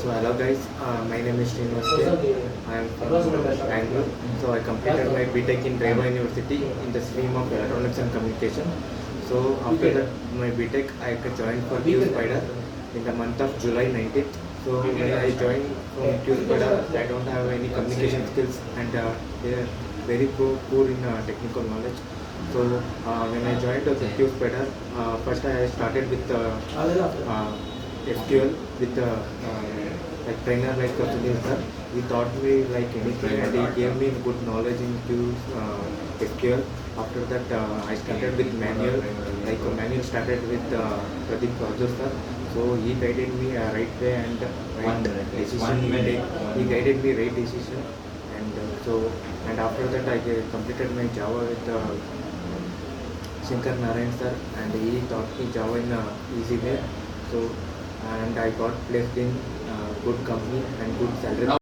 So hello guys, my name is SRINIVAS K. I am from Bangalore. So I completed my BTech in Reva University in the stream of Electronics and Communication. So after that my BTech I joined for Qspider in the month of July 19th. So when I joined from Qspider, I don't have any communication skills and they are very poor in technical knowledge. So when I joined the Qspider, first I started with SQL with the like trainer like Sunil sir. He taught me like anything and he gave me good knowledge in SQL. After that I started with manual, like manual started with Pradeep Raju sir. So he guided me right way and right decision he take. He guided me right decision and and after that I completed my Java with Shankar Narayan sir and he taught me Java in a easy way. So and I got placed in good company and good salary